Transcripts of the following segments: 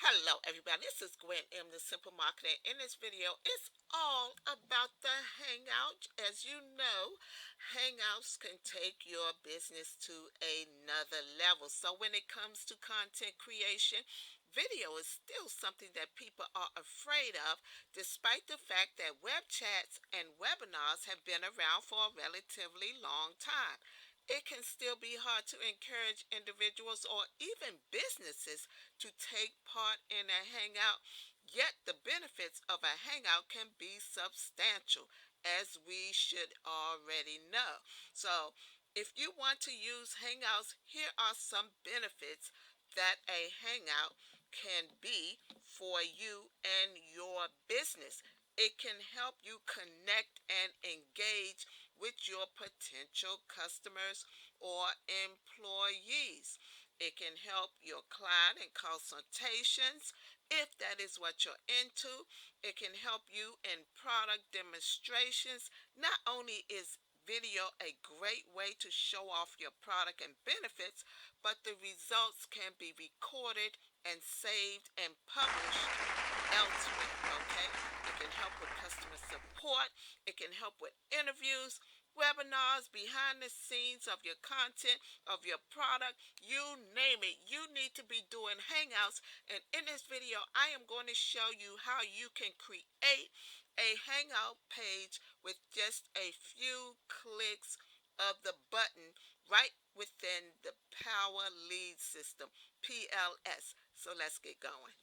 Hello everybody, this is Gwen M, the Simple Marketer. In this video, it's all about the Hangout. As you know, Hangouts can take your business to another level. So when it comes to content creation, video is still something that people are afraid of, despite the fact that web chats and webinars have been around for a relatively long time. It can still be hard to encourage individuals or even businesses to take part in a hangout, yet the benefits of a hangout can be substantial, as we should already know. So, if you want to use hangouts, here are some benefits that a hangout can be for you and your business. It can help you connect and engage with your potential customers or employees. It can help your client in consultations if that is what you're into. It can help you in product demonstrations. Not only is video a great way to show off your product and benefits, but the results can be recorded and saved and published elsewhere. Okay, it can help with customer support. It can help with interviews, webinars, behind the scenes of your content, of your product, you name it. You need to be doing hangouts. And in this video, I am going to show you how you can create a hangout page with just a few clicks of the button right within the Power Lead System, PLS. So let's get going.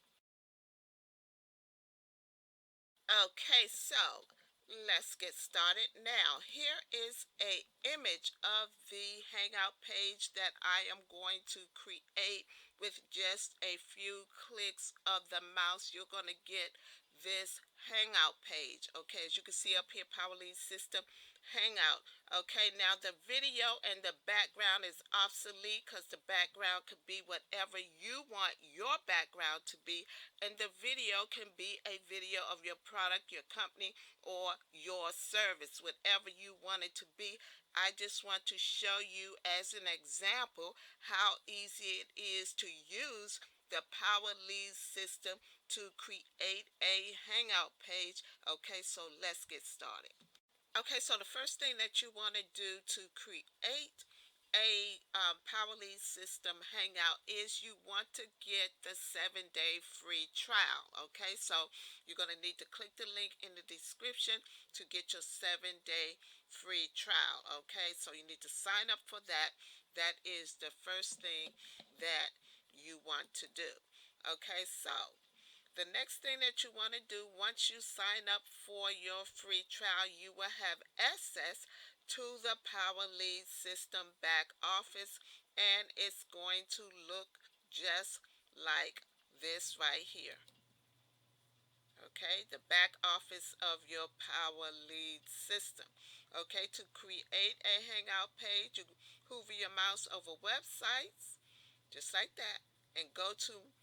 Okay, so let's get started now. Here is a image of the Hangout page that I am going to create with just a few clicks of the mouse. You're going to get this Hangout page. Okay, as you can see up here, Power Lead System Hangout. Okay, now the video and the background is obsolete because the background could be whatever you want your background to be, and the video can be a video of your product, your company, or your service, whatever you want it to be. I just want to show you as an example how easy it is to use the Power Lead system to create a Hangout page. Okay, so let's get started. Okay, so the first thing that you want to do to create a Power Lead system hangout is you want to get the 7-day free trial. Okay, so you're going to need to click the link in the description to get your 7-day free trial. Okay, so you need to sign up for that. That is the first thing that you want to do. Okay, so the next thing that you want to do once you sign up for your free trial, you will have access to the Power Lead system back office, and it's going to look just like this right here. Okay, the back office of your Power Lead system. Okay, to create a Hangout page, you hover your mouse over websites, just like that, and go to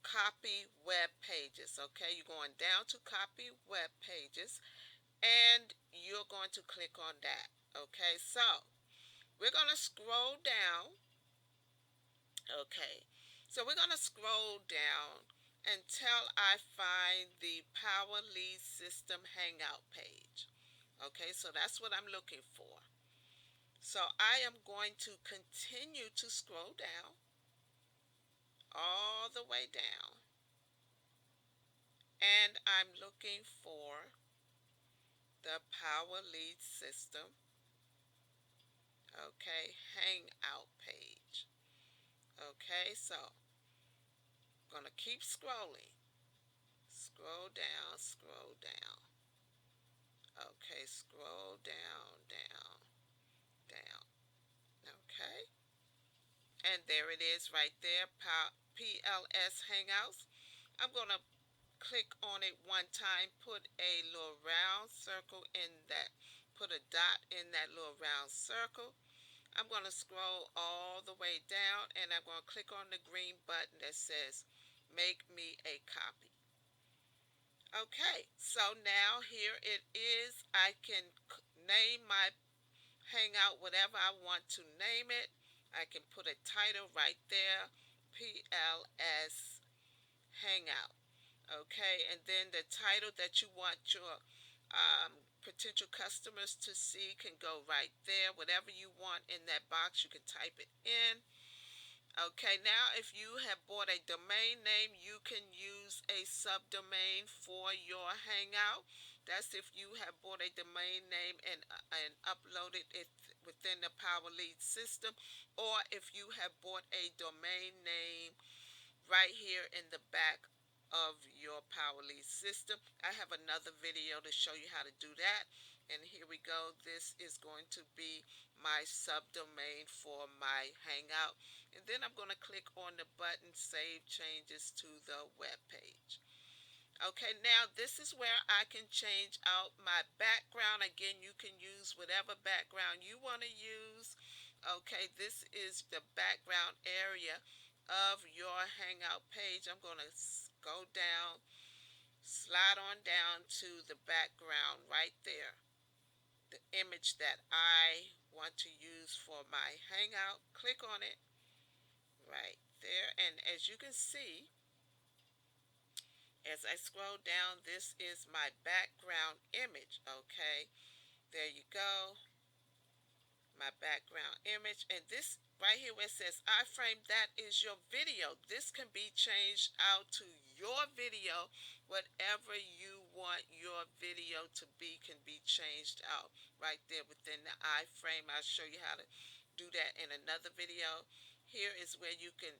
copy web pages. Okay, you're going down to copy web pages, and you're going to click on that. Okay, so we're going to scroll down. Okay, so we're going to scroll down until I find the Power Lead System Hangout page. Okay, so that's what I'm looking for. So I am going to continue to scroll down all the way down, and I'm looking for the Power Lead system, okay, hangout page. Okay, so I'm going to keep scrolling. Scroll down, scroll down. Okay, scroll down, down, down. Okay, and there it is right there, PLS Hangouts. I'm going to click on it one time, put a little round circle in that, put a dot in that little round circle. I'm going to scroll all the way down, and I'm going to click on the green button that says make me a copy. Okay, so now here it is. I can name my hangout whatever I want to name it. I can put a title right there, PLS Hangout. Okay, and then the title that you want your potential customers to see can go right there. Whatever you want in that box, you can type it in. Okay, now if you have bought a domain name, you can use a subdomain for your Hangout. That's if you have bought a domain name and uploaded it within the Power Lead system, or if you have bought a domain name right here in the back of your Power Lead system. I have another video to show you how to do that. And here we go. This is going to be my subdomain for my Hangout. And then I'm going to click on the button Save Changes to the web page. Okay, now this is where I can change out my background. Again, you can use whatever background you want to use. Okay, this is the background area of your Hangout page. I'm going to go down, slide on down to the background right there. The image that I want to use for my Hangout. Click on it right there. And as you can see, as I scroll down, this is my background image. Okay, there you go, my background image. And this right here where it says iframe, that is your video. This can be changed out to your video. Whatever you want your video to be can be changed out right there within the iframe. I'll show you how to do that in another video. Here is where you can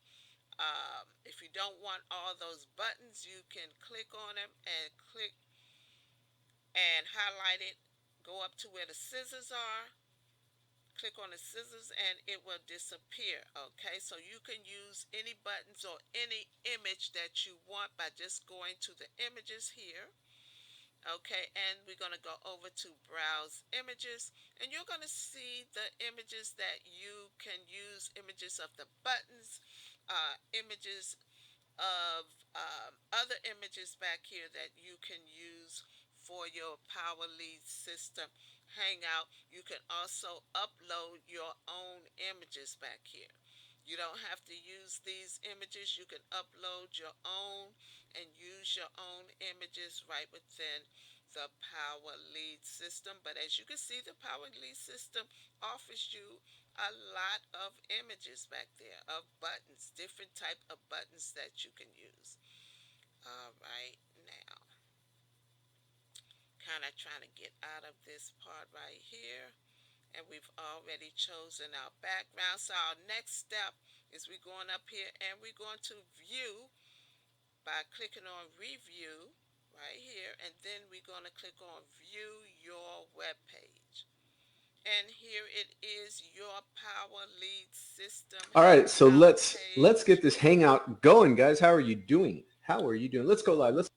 if you don't want all those buttons, you can click on them and click and highlight it. Go up to where the scissors are, click on the scissors, and it will disappear. Okay, so you can use any buttons or any image that you want by just going to the images here. Okay, and we're going to go over to browse images, and you're going to see the images that you can use, images of the buttons, images of other images back here that you can use for your Power Lead system Hangout. You can also upload your own images back here. You don't have to use these images. You can upload your own and use your own images right within the Power Lead system. But as you can see, the Power Lead system offers you a lot of images back there of buttons, different type of buttons that you can use. All right, now kind of trying to get out of this part right here, and we've already chosen our background. So our next step is we're going up here and we're going to view by clicking on review right here, and then we're going to click on view your web page. And here it is, your Power Lead system All right, so Hangout let's page. get this hangout going, guys. How are you doing? How are you doing? Let's go live. Let's.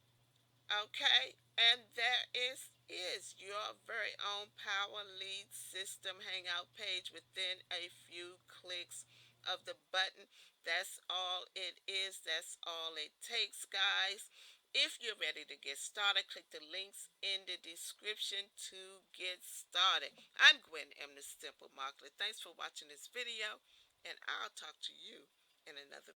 Okay, and there is your very own Power Lead system Hangout page within a few clicks of the button. That's all it is. That's all it takes, guys. If you're ready to get started, click the links in the description to get started. I'm Gwen M. the Simple Marketer. Thanks for watching this video, and I'll talk to you in another